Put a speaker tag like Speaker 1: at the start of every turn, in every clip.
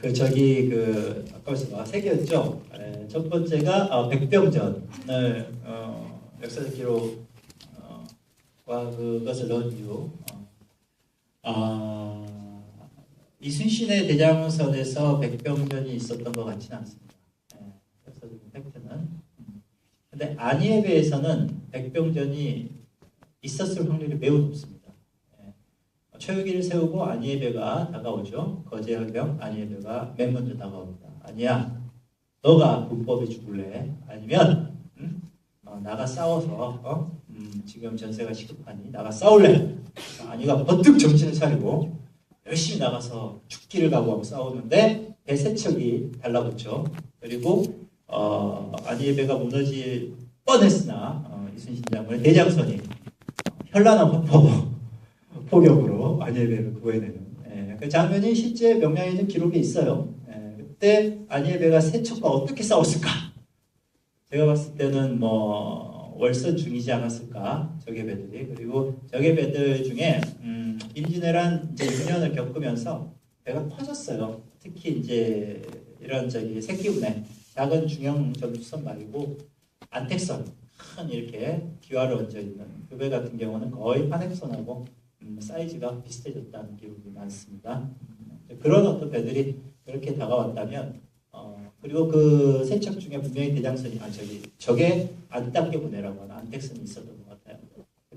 Speaker 1: 아까 말씀 세 개였죠. 첫 번째가 백병전을 역사적 기록과 그것을 넣은 이유. 이순신의 대장선에서 백병전이 있었던 것 같지는 않습니다. 역사적인 팩트는. 근데 안희에 백병전이 있었을 확률이 매우 높습니다. 초유기를 세우고 안희예배가 다가오죠. 거제혈병 안희예배가 맨 먼저 다가옵니다. 아니야, 너가 불법에 죽을래? 아니면 나가 싸워서 지금 전세가 시급하니 나가 싸울래? 안희가 번뜩 정신을 차리고 열심히 나가서 죽기를 각오하고 싸우는데 배 세 척이 달라붙죠. 그리고 안희예배가 무너질 뻔했으나 이순신 장군의 대장선이 현란한 포격으로 안희예배를 구해내는 그 장면이 실제 명량에는 기록이 있어요. 그때 안희예배가 세 척과 어떻게 싸웠을까? 제가 봤을 때는 월선 중이지 않았을까? 적의 배들이. 그리고 적의 배들 중에 임진왜란 이제 6년을 겪으면서 배가 퍼졌어요. 특히 이제 이런 새끼운해 작은 중형 전투선 말이고 안택선 큰 이렇게 기와를 얹어 있는 그 배 같은 경우는 거의 판액선하고 사이즈가 비슷해졌다는 기록이 많습니다. 그런 어떤 배들이 그렇게 다가왔다면 그리고 그 세 척 중에 분명히 대장선이 적의 안닦게 보내라고 하는 안택선이 있었던 것 같아요.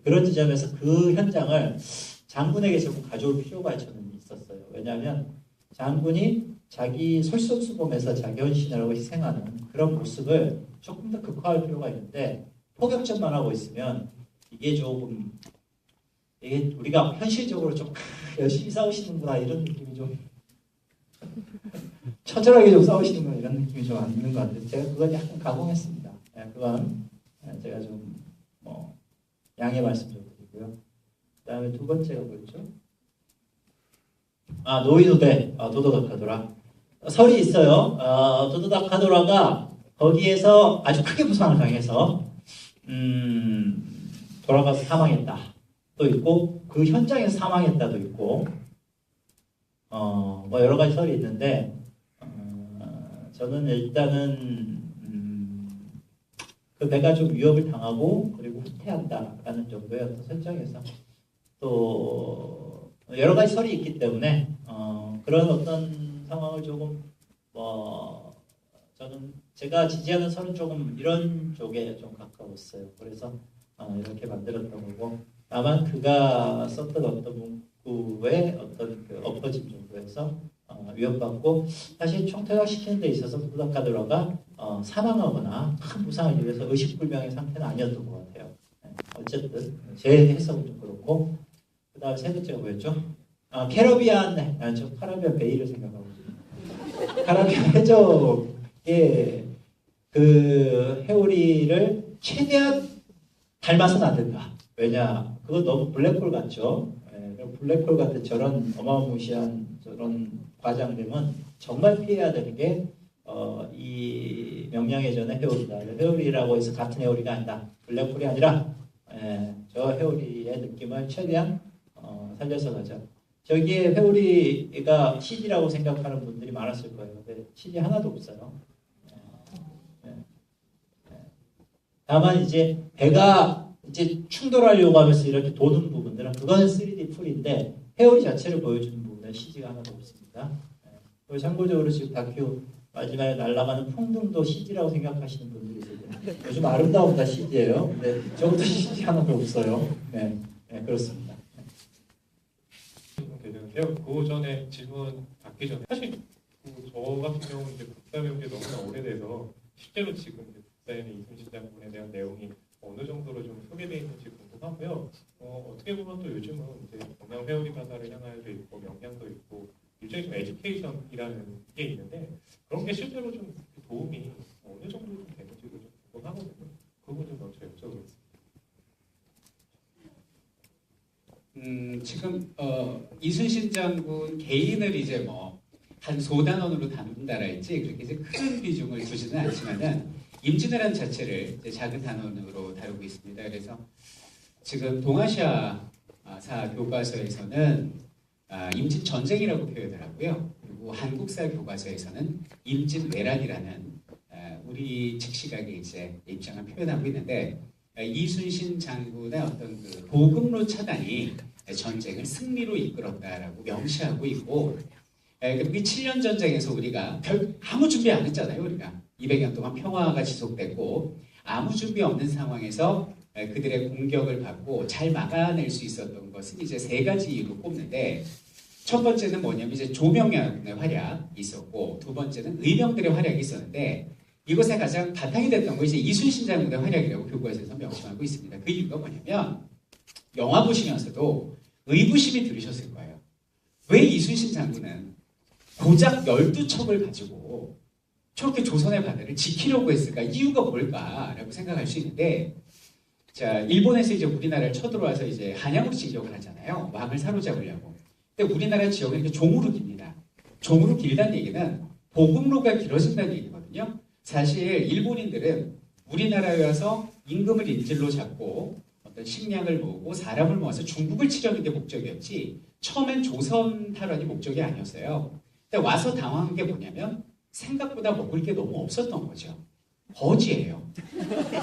Speaker 1: 그런 지점에서 그 현장을 장군에게 조금 가져올 필요가 저는 있었어요. 왜냐하면 장군이 자기 솔선수범해서 자기 헌신을 하고 희생하는 그런 모습을 조금 더 극화할 필요가 있는데 포격전만 하고 있으면 이게 우리가 현실적으로 좀 열심히 싸우시는구나 이런 느낌이 좀 처절하게 좀 싸우시는구나 이런 느낌이 좀 안 드는 것 같아요. 제가 그건 약간 가공했습니다. 그건 제가 좀 양해 말씀 좀 드리고요. 그 다음에 두 번째가 뭐였죠? 노인우대 도도닥하도라. 설이 있어요. 도도닥하도라가 거기에서 아주 크게 부상을 당해서 돌아가서 사망했다. 또 있고 그 현장에서 사망했다도 있고 여러 가지 설이 있는데 저는 일단은 그 배가 좀 위협을 당하고 그리고 후퇴한다라는 정도의 어떤 설정에서 또 여러 가지 설이 있기 때문에 그런 어떤 상황을 조금 저는 제가 지지하는 설은 조금 이런 쪽에 좀 가까웠어요. 그래서 이렇게 만들었던 거고 다만 그가 썼던 어떤 문구의 어떤 그 엎어짐 정도에서 위협받고 사실 총퇴각시키는 데 있어서 도도닥하도라가 사망하거나 큰 부상을 입어서 의식불명의 상태는 아니었던 것 같아요. 어쨌든 제 해석은 좀 그렇고 그 다음에 세 번째가 뭐였죠? 캐러비안 저 카라비안 베이를 생각하고 있어요. 카라비안 해적의 그 회오리를 최대한 닮아서는 안 된다. 왜냐? 그거 너무 블랙홀 같죠? 블랙홀 같은 저런 어마무시한 저런 과장되면 정말 피해야 되는 게 이 명량해전의 회오리다. 회오리라고 해서 같은 회오리가 아니다. 블랙홀이 아니라 저 회오리의 느낌을 최대한 살려서 가자. 저기에 회오리가 CG라고 생각하는 분들이 많았을 거예요. 근데 CG 하나도 없어요. 다만 이제 배가 이제 충돌하려고 하면서 이렇게 도는 부분들은 그거는 3D 풀인데 회오리 자체를 보여주는 부분은 CG가 하나도 없습니다. 그리고 참고적으로 지금 다큐 마지막에 날아가는 풍등도 CG라고 생각하시는 분들이 있어요. 요즘 아름다움 다 CG예요. 근데 저것도 CG 하나도 없어요. 그렇습니다.
Speaker 2: 되는데요. 그 전에 질문 받기 전에 사실 저 같은 경우는 이제 국사 배운 게 너무나 오래돼서 실제로 지금 국사에는 이순신 장군에 대한 내용이 어느 정도로 좀 소개되어 있는지 궁금하고요. 어떻게 보면 또 요즘은 이제 명량 회오리 바다를 향하여도 있고 명량도 있고 일종의 좀 에듀케이션이라는 게 있는데 그런 게 실제로 좀 도움이 어느 정도 좀 되는지도 좀 궁금하거든요. 그 부분 좀 먼저 여쭤보겠습니다.
Speaker 3: 지금 이순신 장군 개인을 이제 한 소단원으로 다룬다랄지 그렇게 이제 큰 비중을 두지는 않지만은 임진왜란 자체를 이제 작은 단원으로 다루고 있습니다. 그래서 지금 동아시아사 교과서에서는 임진 전쟁이라고 표현을 하고요. 그리고 그리고 한국사 교과서에서는 임진왜란이라는 우리 즉시각의 이제 입장을 표현하고 있는데 이순신 장군의 어떤 그 보급로 차단이 전쟁을 승리로 이끌었다라고 명시하고 있고 그리고 이 7년 전쟁에서 우리가 아무 준비 안 했잖아요. 우리가 200년 동안 평화가 지속됐고 아무 준비 없는 상황에서 그들의 공격을 받고 잘 막아낼 수 있었던 것은 이제 세 가지 이유로 꼽는데 첫 번째는 뭐냐면 이제 조명의 활약이 있었고 두 번째는 의병들의 활약이 있었는데 이것의 가장 바탕이 됐던 거 이제 이순신 장군의 활약이라고 교과서에서 명시하고 있습니다. 그 이유가 뭐냐면 영화 보시면서도 의구심이 들으셨을 거예요. 왜 이순신 장군은 고작 12척을 가지고 저렇게 조선의 바다를 지키려고 했을까? 이유가 뭘까라고 생각할 수 있는데 자, 일본에서 이제 우리나라를 쳐들어와서 이제 한양으로 진격을 하잖아요. 왕을 사로잡으려고. 근데 우리나라 지역은 이렇게 종으로 깁니다. 종으로 길다는 얘기는 보급로가 길어진다는 얘기거든요. 사실 일본인들은 우리나라에 와서 임금을 인질로 잡고 어떤 식량을 모으고 사람을 모아서 중국을 치려는 게 목적이었지 처음엔 조선 탈환이 목적이 아니었어요. 근데 와서 당황한 게 뭐냐면 생각보다 먹을 게 너무 없었던 거죠. 거지예요.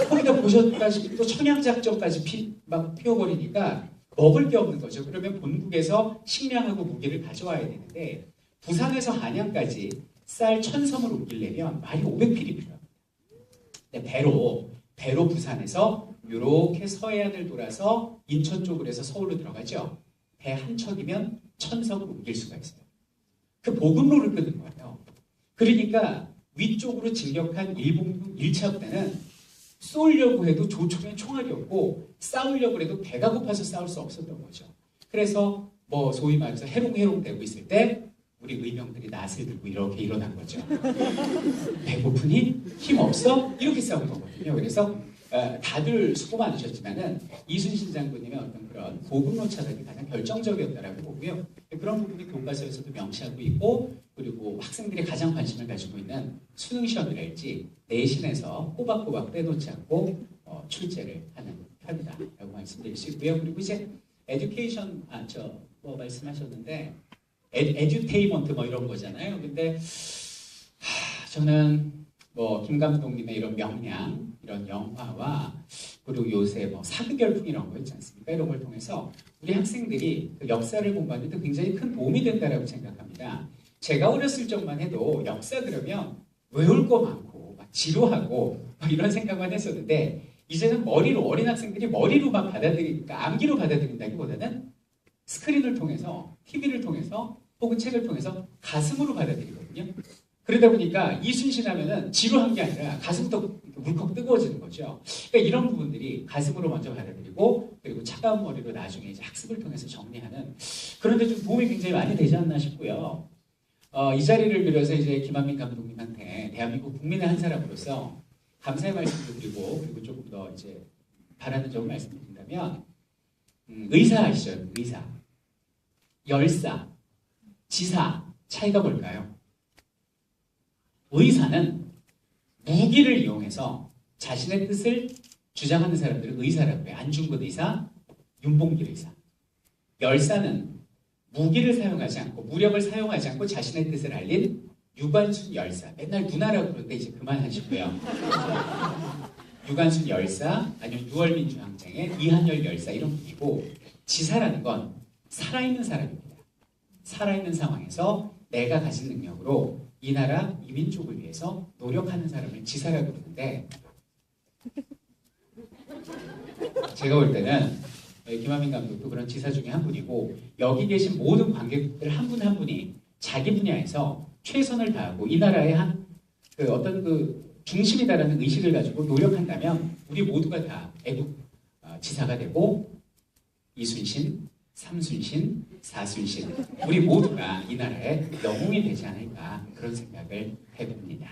Speaker 3: 거기다 보셨다시피 또 청양작전까지 막 피워버리니까 먹을 게 없는 거죠. 그러면 본국에서 식량하고 무기를 가져와야 되는데 부산에서 한양까지 쌀 1000섬을 옮기려면 말이 500필이 필요합니다. 근데 배로 부산에서 이렇게 서해안을 돌아서 인천 쪽으로 해서 서울로 들어가죠. 배 한 척이면 1000섬을 옮길 수가 있어요. 그 보급로를 끄는 거예요. 그러니까 위쪽으로 진격한 일본군 1차 부대는 쏘려고 해도 조총에 총알이 없고 싸우려고 해도 배가 고파서 싸울 수 없었던 거죠. 그래서 뭐 소위 말해서 해롱해롱 되고 있을 때 우리 의병들이 낫을 들고 이렇게 일어난 거죠. 배고프니? 힘 없어? 이렇게 싸운 거거든요. 그래서 다들 수고 많으셨지만은 이순신 장군님의 어떤 그런 보급로 차단이 가장 결정적이었다라고 보고요. 그런 부분이 교과서에서도 명시하고 있고 그리고 학생들이 가장 관심을 가지고 있는 수능 시험이랄지 내신에서 꼬박꼬박 빼놓지 않고 출제를 하는 편이다라고 말씀드릴 수 있고요. 그리고 이제 에듀케이션 뭐 말씀하셨는데 에듀테이먼트 뭐 이런 거잖아요. 근데 저는 뭐 김 감독님의 이런 명량 이런 영화와 그리고 요새 뭐 사극열풍 이런 거 있지 않습니까? 이런 걸 통해서 우리 학생들이 그 역사를 공부하는 데 굉장히 큰 도움이 된다라고 생각합니다. 제가 어렸을 적만 해도 역사 들으면 외울 거 많고 막 지루하고 막 이런 생각만 했었는데 이제는 머리로 어린 학생들이 머리로 막 받아들이니까 암기로 받아들인다기보다는 스크린을 통해서 TV를 통해서 혹은 책을 통해서 가슴으로 받아들이거든요. 그러다 보니까 이순신 하면은 지루한 게 아니라 가슴부터 물컥 뜨거워지는 거죠. 그러니까 이런 부분들이 가슴으로 먼저 받아들이고 그리고 차가운 머리로 나중에 이제 학습을 통해서 정리하는 그런데 좀 도움이 굉장히 많이 되지 않나 싶고요. 이 자리를 빌어서 이제 김한민 감독님한테 대한민국 국민의 한 사람으로서 감사의 말씀도 드리고 그리고 조금 더 이제 바라는 점을 말씀드린다면 의사 아시죠? 의사, 열사, 지사 차이가 뭘까요? 의사는 무기를 이용해서 자신의 뜻을 주장하는 사람들을 의사라고 해요. 안중근 의사, 윤봉길 의사. 열사는 무기를 사용하지 않고 무력을 사용하지 않고 자신의 뜻을 알린 유관순 열사. 맨날 누나라고 그러는데 이제 그만하시고요. 유관순 열사 아니면 6월 민주항쟁의 이한열 열사 이런 분이고 지사라는 건 살아있는 사람입니다. 살아있는 상황에서 내가 가진 능력으로 이 나라, 이 민족을 위해서 노력하는 사람을 지사라고 부르는데 제가 볼 때는 김한민 감독도 그런 지사 중에 한 분이고 여기 계신 모든 관객들 한 분 한 분이 자기 분야에서 최선을 다하고 이 나라의 어떤 그 중심이다라는 의식을 가지고 노력한다면 우리 모두가 다 애국 지사가 되고 이순신, 삼순신, 사순신 우리 모두가 이 나라의 영웅이 되지 않을까 그런 생각을 해봅니다.